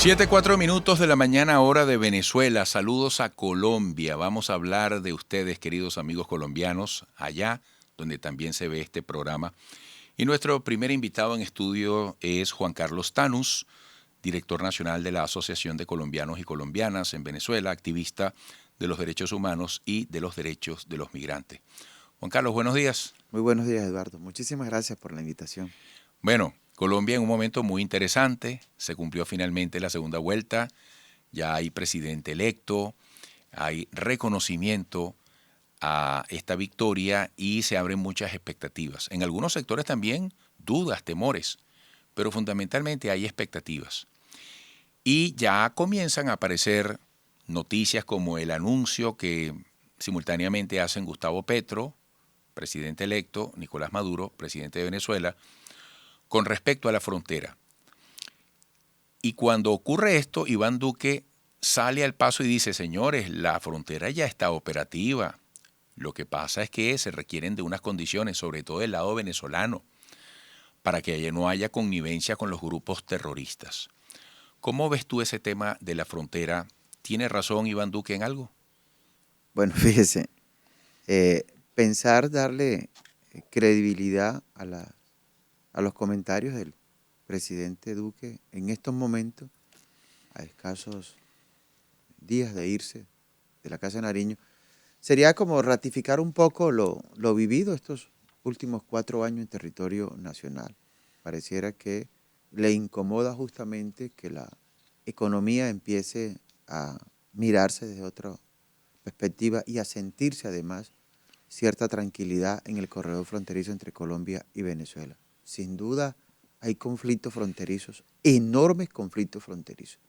7:04 de la mañana, hora de Venezuela. Saludos a Colombia. Vamos a hablar de ustedes, queridos amigos colombianos, allá donde también se ve este programa. Y nuestro primer invitado en estudio es Juan Carlos Tanús, director nacional de la Asociación de Colombianos y Colombianas en Venezuela, activista de los derechos humanos y de los derechos de los migrantes. Juan Carlos, buenos días. Muy buenos días, Eduardo. Muchísimas gracias por la invitación. Bueno, Colombia en un momento muy interesante, se cumplió finalmente la segunda vuelta, ya hay presidente electo, hay reconocimiento a esta victoria y se abren muchas expectativas. En algunos sectores también dudas, temores, pero fundamentalmente hay expectativas. Y ya comienzan a aparecer noticias como el anuncio que simultáneamente hacen Gustavo Petro, presidente electo, Nicolás Maduro, presidente de Venezuela, con respecto a la frontera. Y cuando ocurre esto, Iván Duque sale al paso y dice, señores, la frontera ya está operativa. Lo que pasa es que se requieren de unas condiciones, sobre todo del lado venezolano, para que no haya connivencia con los grupos terroristas. ¿Cómo ves tú ese tema de la frontera? ¿Tiene razón Iván Duque en algo? Bueno, fíjese, pensar darle credibilidad a los comentarios del presidente Duque en estos momentos, a escasos días de irse de la Casa de Nariño, sería como ratificar un poco lo vivido estos últimos 4 años en territorio nacional. Pareciera que le incomoda justamente que la economía empiece a mirarse desde otra perspectiva y a sentirse además cierta tranquilidad en el corredor fronterizo entre Colombia y Venezuela. Sin duda hay conflictos fronterizos, enormes conflictos fronterizos,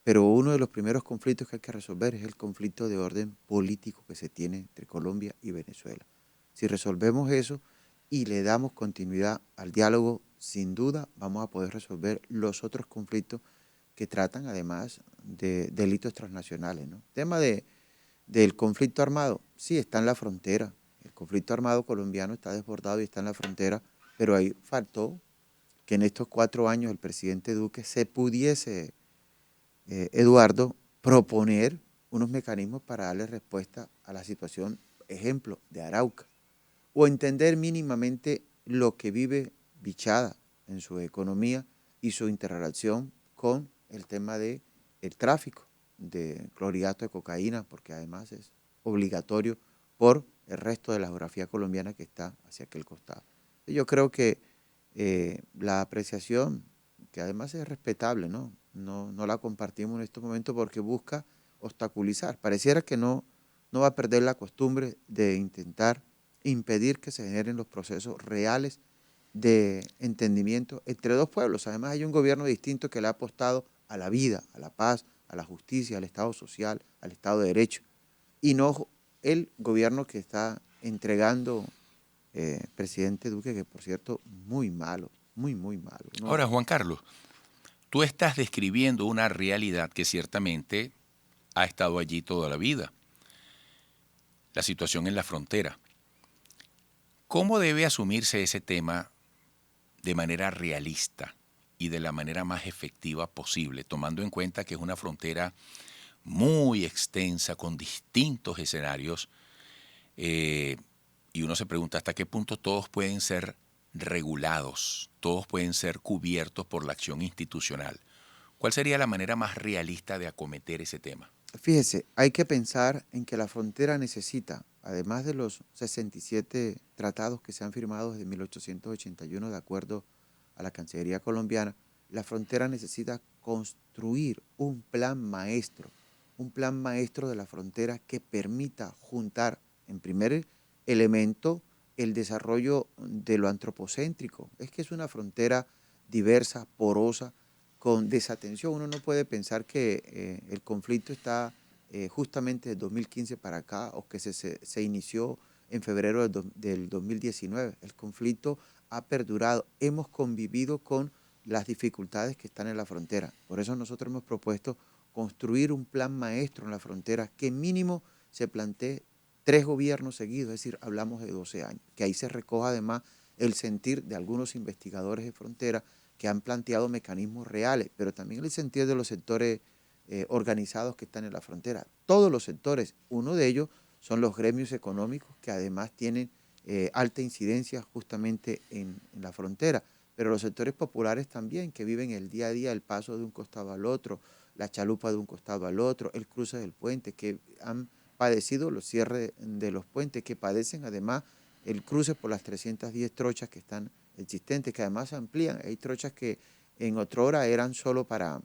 pero uno de los primeros conflictos que hay que resolver es el conflicto de orden político que se tiene entre Colombia y Venezuela. Si resolvemos eso y le damos continuidad al diálogo, sin duda vamos a poder resolver los otros conflictos que tratan además de delitos transnacionales, ¿no? Tema del conflicto armado, sí, está en la frontera. El conflicto armado colombiano está desbordado y está en la frontera, pero ahí faltó que en estos 4 años el presidente Duque se pudiese, Eduardo, proponer unos mecanismos para darle respuesta a la situación, ejemplo, de Arauca, o entender mínimamente lo que vive Bichada en su economía y su interrelación con el tema del tráfico de clorhidrato de cocaína, porque además es obligatorio por el resto de la geografía colombiana que está hacia aquel costado. Yo creo que la apreciación, que además es respetable, ¿no? No la compartimos en estos momentos porque busca obstaculizar. Pareciera que no va a perder la costumbre de intentar impedir que se generen los procesos reales de entendimiento entre dos pueblos. Además hay un gobierno distinto que le ha apostado a la vida, a la paz, a la justicia, al Estado social, al Estado de Derecho, y no el gobierno que está entregando presidente Duque, que por cierto, muy malo, muy malo. No, Ahora, Juan Carlos, tú estás describiendo una realidad que ciertamente ha estado allí toda la vida, la situación en la frontera. ¿Cómo debe asumirse ese tema de manera realista y de la manera más efectiva posible, tomando en cuenta que es una frontera muy extensa con distintos escenarios y uno se pregunta hasta qué punto todos pueden ser regulados, todos pueden ser cubiertos por la acción institucional? ¿Cuál sería la manera más realista de acometer ese tema? fíjese, hay que pensar en que la frontera necesita, además de los 67 tratados que se han firmado desde 1881 de acuerdo a la Cancillería colombiana, la frontera necesita construir un plan maestro de la frontera que permita juntar, en primer elemento, el desarrollo de lo antropocéntrico. Es que es una frontera diversa, porosa, con desatención. Uno no puede pensar que el conflicto está justamente del 2015 para acá o que se inició en febrero del 2019. El conflicto ha perdurado. Hemos convivido con las dificultades que están en la frontera. Por eso nosotros hemos propuesto construir un plan maestro en la frontera que mínimo se plantee 3 gobiernos seguidos, es decir, hablamos de 12 años, que ahí se recoja además el sentir de algunos investigadores de frontera que han planteado mecanismos reales, pero también en el sentido de los sectores organizados que están en la frontera. Todos los sectores, uno de ellos son los gremios económicos que además tienen alta incidencia justamente en la frontera, pero los sectores populares también, que viven el día a día el paso de un costado al otro, la chalupa de un costado al otro, el cruce del puente, que han padecido los cierres de los puentes, que padecen además el cruce por las 310 trochas que están existentes, que además se amplían. Hay trochas que en otrora eran solo para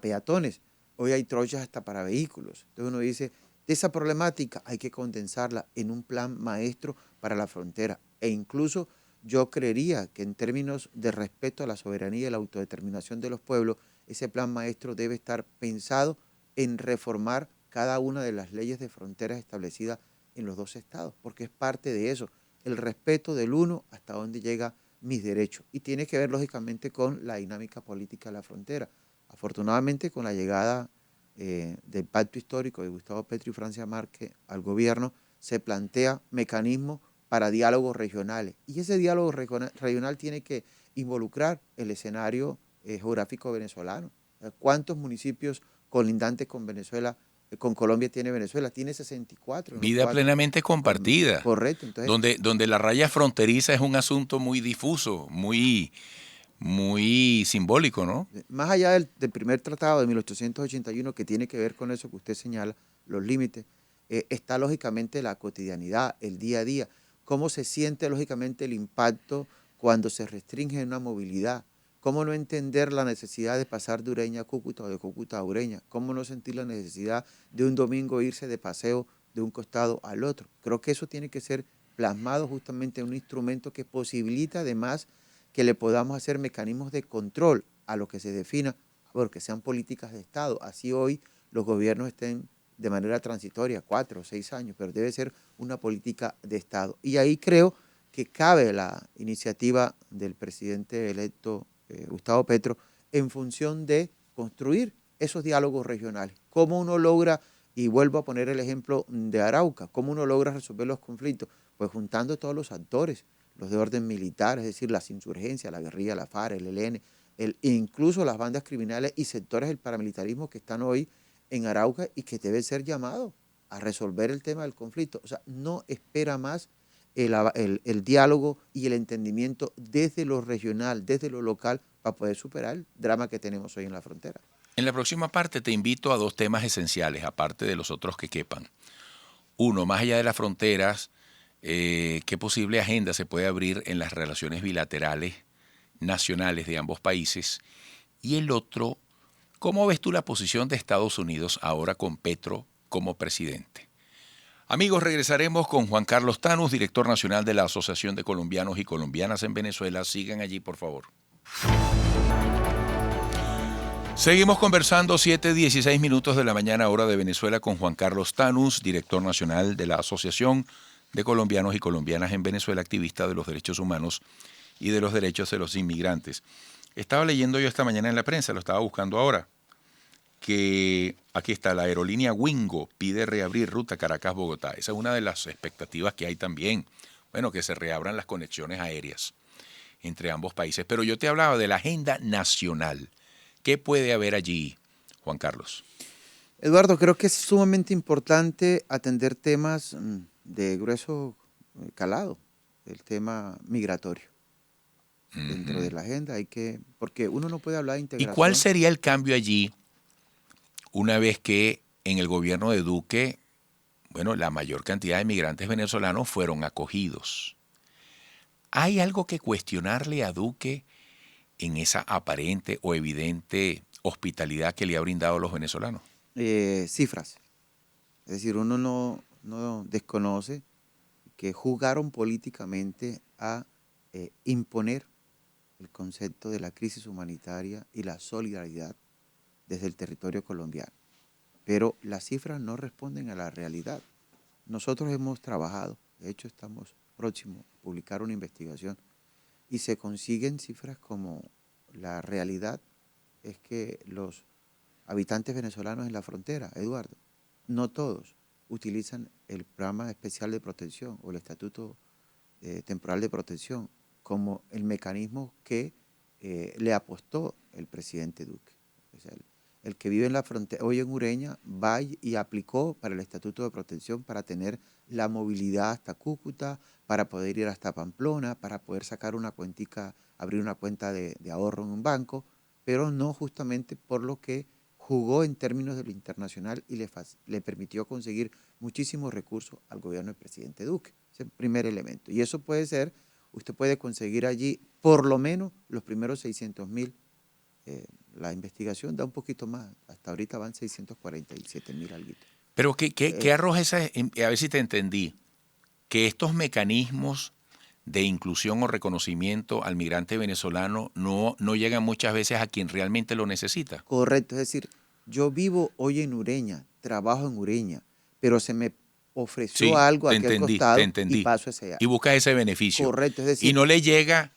peatones, hoy hay trochas hasta para vehículos. Entonces uno dice, de esa problemática hay que condensarla en un plan maestro para la frontera. E incluso yo creería que en términos de respeto a la soberanía y la autodeterminación de los pueblos, ese plan maestro debe estar pensado en reformar cada una de las leyes de fronteras establecidas en los dos estados, porque es parte de eso, el respeto del uno hasta dónde llega mis derechos. Y tiene que ver lógicamente con la dinámica política de la frontera. Afortunadamente, con la llegada del pacto histórico de Gustavo Petro y Francia Márquez al gobierno, se plantea mecanismos para diálogos regionales. Y ese diálogo regional tiene que involucrar el escenario geográfico venezolano. ¿Cuántos municipios colindantes con Venezuela, con Colombia tiene Venezuela? Tiene 64 en los Vida cuatro. plenamente compartida, Correcto. Entonces, donde la raya fronteriza es un asunto muy difuso, muy simbólico, ¿no? más allá del primer tratado de 1881 que tiene que ver con eso que usted señala, los límites, está lógicamente la cotidianidad, el día a día, cómo se siente lógicamente el impacto cuando se restringe una movilidad, cómo no entender la necesidad de pasar de Ureña a Cúcuta o de Cúcuta a Ureña, cómo no sentir la necesidad de un domingo irse de paseo de un costado al otro. Creo que eso tiene que ser plasmado justamente en un instrumento que posibilita además que le podamos hacer mecanismos de control a lo que se defina, porque sean políticas de Estado. Así hoy los gobiernos estén de manera transitoria, 4 o 6 años, pero debe ser una política de Estado. Y ahí creo que cabe la iniciativa del presidente electo Gustavo Petro en función de construir esos diálogos regionales. ¿Cómo uno logra, y vuelvo a poner el ejemplo de Arauca, cómo uno logra resolver los conflictos? Pues juntando todos los actores, los de orden militar, es decir, las insurgencias, la guerrilla, la FARC, el ELN, incluso las bandas criminales y sectores del paramilitarismo que están hoy en Arauca y que deben ser llamados a resolver el tema del conflicto. O sea, no espera más el diálogo y el entendimiento desde lo regional, desde lo local, para poder superar el drama que tenemos hoy en la frontera. En la próxima parte te invito a dos temas esenciales, aparte de los otros que quepan. Uno, más allá de las fronteras, ¿qué posible agenda se puede abrir en las relaciones bilaterales nacionales de ambos países? Y el otro, ¿cómo ves tú la posición de Estados Unidos ahora con Petro como presidente? Amigos, regresaremos con Juan Carlos Tanús, director nacional de la Asociación de Colombianos y Colombianas en Venezuela. Sigan allí, por favor. Seguimos conversando 7:16 minutos de la mañana, hora de Venezuela, con Juan Carlos Tanús, director nacional de la Asociación de Colombianos y Colombianas en Venezuela, activista de los derechos humanos y de los derechos de los inmigrantes. Estaba leyendo yo esta mañana en la prensa, lo estaba buscando ahora, que aquí está, la aerolínea Wingo pide reabrir ruta Caracas-Bogotá. Esa es una de las expectativas que hay también. Bueno, que se reabran las conexiones aéreas entre ambos países. Pero yo te hablaba de la agenda nacional. ¿Qué puede haber allí, Juan Carlos? Eduardo, creo que es sumamente importante atender temas de grueso calado, el tema migratorio. Dentro de la agenda hay que, porque uno no puede hablar de ¿Y cuál integración. sería el cambio allí una vez que en el gobierno de Duque, bueno, la mayor cantidad de migrantes venezolanos fueron acogidos? ¿Hay algo que cuestionarle a Duque en esa aparente o evidente hospitalidad que le ha brindado a los venezolanos? Cifras, es decir, uno no desconoce que jugaron políticamente a imponer el concepto de la crisis humanitaria y la solidaridad desde el territorio colombiano. Pero las cifras no responden a la realidad. Nosotros hemos trabajado, de hecho estamos próximos a publicar una investigación y se consiguen cifras como la realidad es que los habitantes venezolanos en la frontera, Eduardo, no todos utilizan el programa especial de protección o el estatuto temporal de protección como el mecanismo que le apostó el presidente Duque. O sea, el que vive en la frontera, hoy en Ureña, va y aplicó para el Estatuto de Protección para tener la movilidad hasta Cúcuta, para poder ir hasta Pamplona, para poder sacar una cuentica, abrir una cuenta de ahorro en un banco, pero no justamente por lo que jugó en términos de lo internacional y le permitió conseguir muchísimos recursos al gobierno del presidente Duque. Ese es el primer elemento. Y eso puede ser, usted puede conseguir allí por lo menos los primeros 600.000. La investigación da un poquito más, hasta ahorita van 647.000 alguito. Pero ¿qué arroja esa? A ver si te entendí. Que estos mecanismos de inclusión o reconocimiento al migrante venezolano no llegan muchas veces a quien realmente lo necesita. Correcto, es decir, yo vivo hoy en Ureña, trabajo en Ureña, pero se me ofreció Sí, algo te aquí al entendí, te costado y entendí. paso ese allá. Y buscas ese beneficio. Correcto, es Y decir, no le llega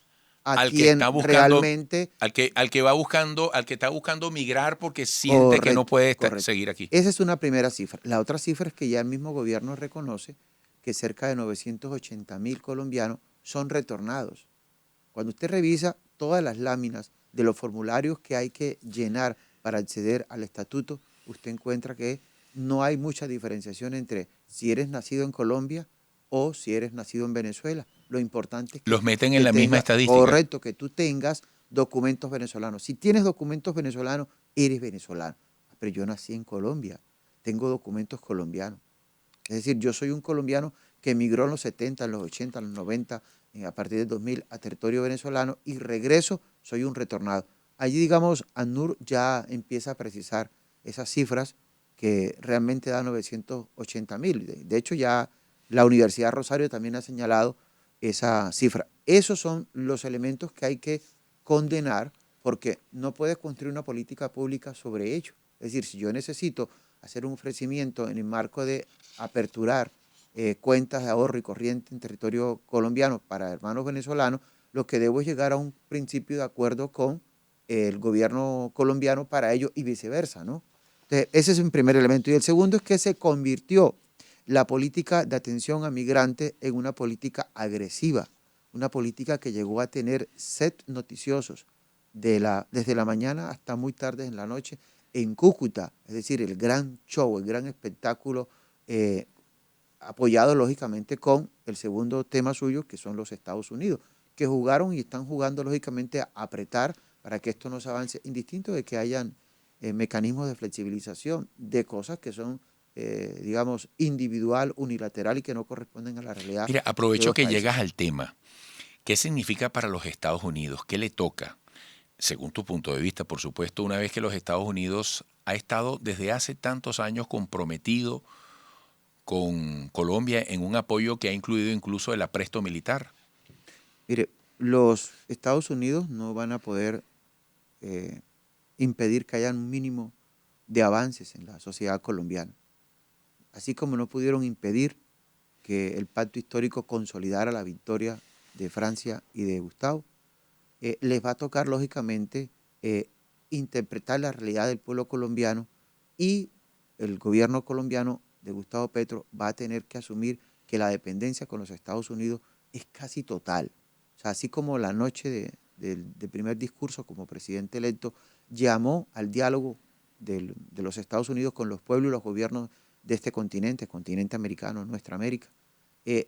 a al que quien está buscando, realmente, al que va buscando, al que está buscando migrar porque siente que no correcto, puede correcto. seguir aquí. Esa es una primera cifra. La otra cifra es que ya el mismo gobierno reconoce que cerca de 980.000 colombianos son retornados. Cuando usted revisa todas las láminas de los formularios que hay que llenar para acceder al estatuto, usted encuentra que no hay mucha diferenciación entre si eres nacido en Colombia o si eres nacido en Venezuela. Lo importante es Los meten en que la misma tenga, estadística. correcto, que tú tengas documentos venezolanos. Si tienes documentos venezolanos, eres venezolano. Pero yo nací en Colombia, tengo documentos colombianos. Es decir, yo soy un colombiano que emigró en los 70, en los 80, en los 90, a partir del 2000 a territorio venezolano y regreso, soy un retornado. Allí, digamos, ANUR ya empieza a precisar esas cifras que realmente dan 980.000. De hecho, ya la Universidad Rosario también ha señalado esa cifra. Esos son los elementos que hay que condenar porque no puedes construir una política pública sobre ello. Es decir, si yo necesito hacer un ofrecimiento en el marco de aperturar cuentas de ahorro y corriente en territorio colombiano para hermanos venezolanos, lo que debo es llegar a un principio de acuerdo con el gobierno colombiano para ello y viceversa, ¿no? Entonces, ese es un primer elemento. Y el segundo es que se convirtió la política de atención a migrantes en una política agresiva, una política que llegó a tener set noticiosos desde la mañana hasta muy tarde en la noche en Cúcuta, es decir, el gran show, el gran espectáculo apoyado lógicamente con el segundo tema suyo, que son los Estados Unidos, que jugaron y están jugando lógicamente a apretar para que esto no se avance, indistinto de que hayan mecanismos de flexibilización de cosas que son, digamos, individual, unilateral y que no corresponden a la realidad Mira, de aprovecho los que llegas países. al tema. ¿Qué significa para los Estados Unidos? ¿Qué le toca? Según tu punto de vista, por supuesto, una vez que los Estados Unidos ha estado desde hace tantos años comprometido con Colombia en un apoyo que ha incluido incluso el apresto militar. Mire, los Estados Unidos no van a poder eh, impedir que haya un mínimo de avances en la sociedad colombiana, así como no pudieron impedir que el pacto histórico consolidara la victoria de Francia y de Gustavo. Les va a tocar, lógicamente, interpretar la realidad del pueblo colombiano y el gobierno colombiano de Gustavo Petro va a tener que asumir que la dependencia con los Estados Unidos es casi total. O sea, así como la noche del primer discurso como presidente electo llamó al diálogo de los Estados Unidos con los pueblos y los gobiernos de este continente americano, nuestra América,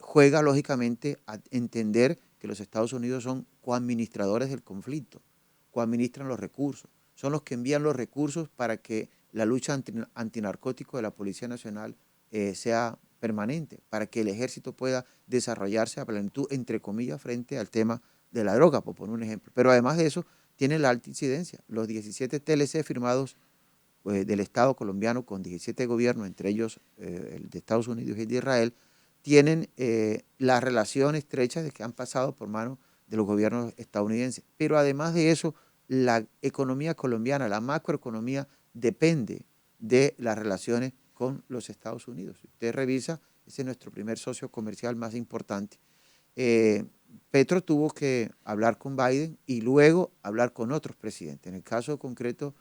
juega lógicamente a entender que los Estados Unidos son coadministradores del conflicto, coadministran los recursos, son los que envían los recursos para que la lucha antinarcótico de la Policía Nacional sea permanente, para que el ejército pueda desarrollarse a plenitud, entre comillas, frente al tema de la droga, por poner un ejemplo. Pero además de eso, tiene la alta incidencia. Los 17 TLC firmados del Estado colombiano con 17 gobiernos, entre ellos el de Estados Unidos y el de Israel, tienen las relaciones estrechas de que han pasado por manos de los gobiernos estadounidenses. Pero además de eso, la economía colombiana, la macroeconomía, depende de las relaciones con los Estados Unidos. Si usted revisa, ese es nuestro primer socio comercial más importante. Petro tuvo que hablar con Biden y luego hablar con otros presidentes. En el caso concreto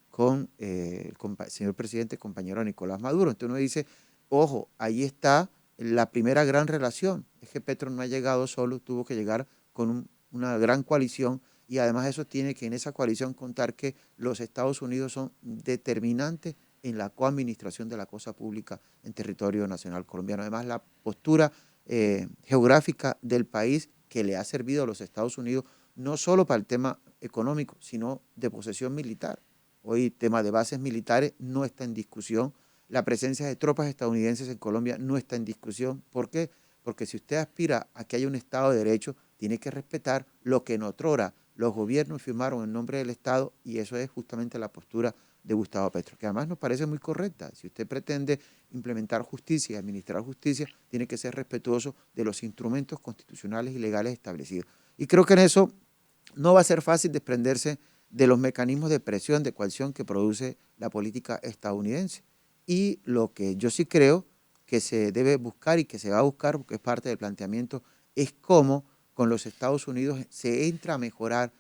con el señor presidente, compañero Nicolás Maduro. Entonces uno dice, ojo, ahí está la primera gran relación. Es que Petro no ha llegado solo, tuvo que llegar con una gran coalición y además eso tiene que en esa coalición contar que los Estados Unidos son determinantes en la coadministración de la cosa pública en territorio nacional colombiano. Además, la postura geográfica del país que le ha servido a los Estados Unidos no solo para el tema económico, sino de posesión militar. Hoy el tema de bases militares no está en discusión. La presencia de tropas estadounidenses en Colombia no está en discusión. ¿Por qué? Porque si usted aspira a que haya un Estado de Derecho, tiene que respetar lo que en otrora los gobiernos firmaron en nombre del Estado, y eso es justamente la postura de Gustavo Petro, que además nos parece muy correcta. Si usted pretende implementar justicia y administrar justicia, tiene que ser respetuoso de los instrumentos constitucionales y legales establecidos. Y creo que en eso no va a ser fácil desprenderse de los mecanismos de presión, de coacción que produce la política estadounidense. Y lo que yo sí creo que se debe buscar y que se va a buscar, porque es parte del planteamiento, es cómo con los Estados Unidos se entra a mejorar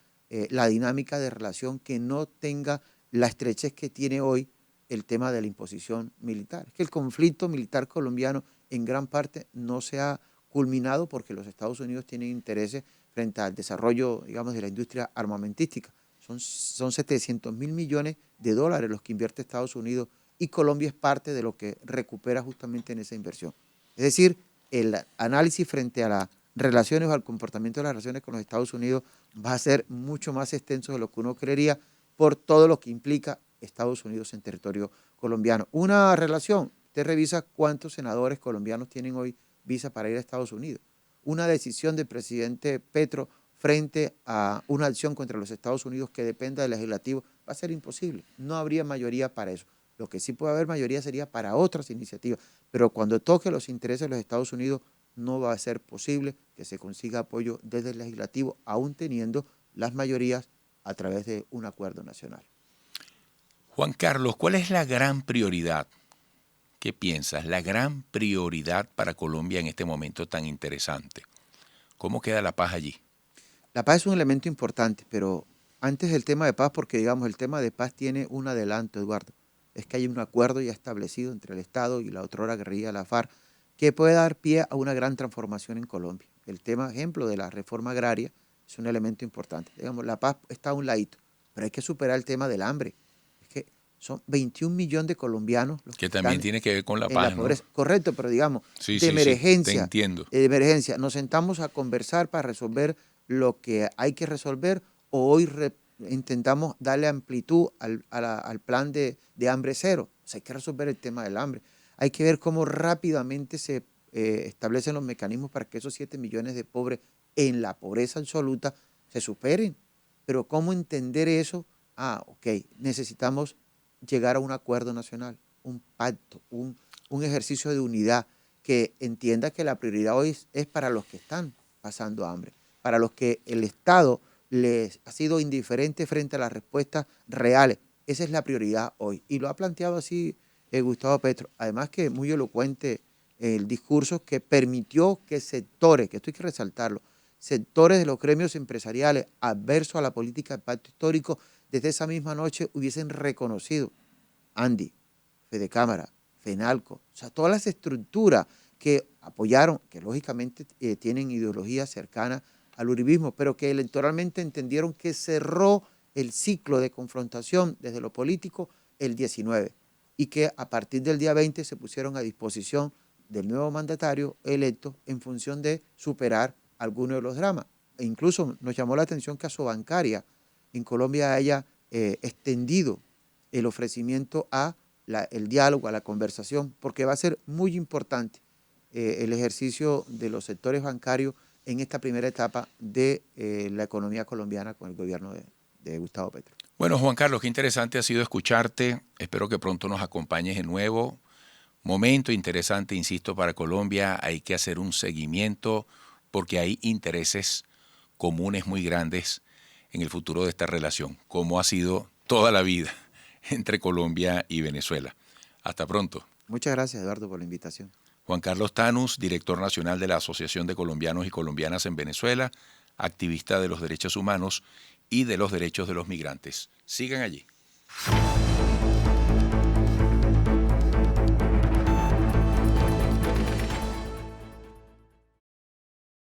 la dinámica de relación que no tenga la estrechez que tiene hoy el tema de la imposición militar. Es que el conflicto militar colombiano en gran parte no se ha culminado porque los Estados Unidos tienen intereses frente al desarrollo, digamos, de la industria armamentística. Son 700.000 millones de dólares los que invierte Estados Unidos, y Colombia es parte de lo que recupera justamente en esa inversión. Es decir, el análisis frente a las relaciones o al comportamiento de las relaciones con los Estados Unidos va a ser mucho más extenso de lo que uno creería por todo lo que implica Estados Unidos en territorio colombiano. Una relación, usted revisa cuántos senadores colombianos tienen hoy visa para ir a Estados Unidos. Una decisión del presidente Petro frente a una acción contra los Estados Unidos que dependa del legislativo va a ser imposible. No habría mayoría para eso. Lo que sí puede haber mayoría sería para otras iniciativas, pero cuando toque los intereses de los Estados Unidos no va a ser posible que se consiga apoyo desde el legislativo, aún teniendo las mayorías a través de un acuerdo nacional. Juan Carlos, ¿cuál es la gran prioridad? ¿Qué piensas? La gran prioridad para Colombia en este momento tan interesante. ¿Cómo queda la paz allí? La paz es un elemento importante, pero antes del tema de paz, porque digamos el tema de paz tiene un adelanto, Eduardo, es que hay un acuerdo ya establecido entre el Estado y la otrora guerrilla de la FARC que puede dar pie a una gran transformación en Colombia. El tema, ejemplo, de la reforma agraria es un elemento importante. Digamos, la paz está a un ladito, pero hay que superar el tema del hambre. Es que son 21 millones de colombianos los que que también están tiene que ver con la en la paz, ¿no? pobreza. Correcto, pero digamos, Sí, de sí, sí, te emergencia, entiendo. de emergencia, nos sentamos a conversar para resolver lo que hay que resolver, o hoy intentamos darle amplitud al plan de hambre cero. O sea, hay que resolver el tema del hambre. Hay que ver cómo rápidamente se establecen los mecanismos para que esos 7 millones de pobres en la pobreza absoluta se superen. Pero ¿cómo entender eso? Ok, necesitamos llegar a un acuerdo nacional, un pacto, un ejercicio de unidad que entienda que la prioridad hoy es para los que están pasando hambre, para los que el Estado les ha sido indiferente frente a las respuestas reales. Esa es la prioridad hoy. Y lo ha planteado así Gustavo Petro. Además que muy elocuente el discurso que permitió que sectores, que esto hay que resaltarlo, sectores de los gremios empresariales adversos a la política de pacto histórico, desde esa misma noche hubiesen reconocido Andi, Fedecámara, Fenalco, o sea, todas las estructuras que apoyaron, que lógicamente tienen ideología cercana al uribismo, pero que electoralmente entendieron que cerró el ciclo de confrontación desde lo político el 19 y que a partir del día 20 se pusieron a disposición del nuevo mandatario electo en función de superar algunos de los dramas. E incluso nos llamó la atención que Asobancaria en Colombia haya extendido el ofrecimiento a el diálogo, a la conversación, porque va a ser muy importante el ejercicio de los sectores bancarios en esta primera etapa de la economía colombiana con el gobierno de Gustavo Petro. Bueno, Juan Carlos, qué interesante ha sido escucharte. Espero que pronto nos acompañes de nuevo. Momento interesante, insisto, para Colombia. Hay que hacer un seguimiento porque hay intereses comunes muy grandes en el futuro de esta relación, como ha sido toda la vida entre Colombia y Venezuela. Hasta pronto. Muchas gracias, Eduardo, por la invitación. Juan Carlos Thanos, director nacional de la Asociación de Colombianos y Colombianas en Venezuela, activista de los derechos humanos y de los derechos de los migrantes. Sigan allí.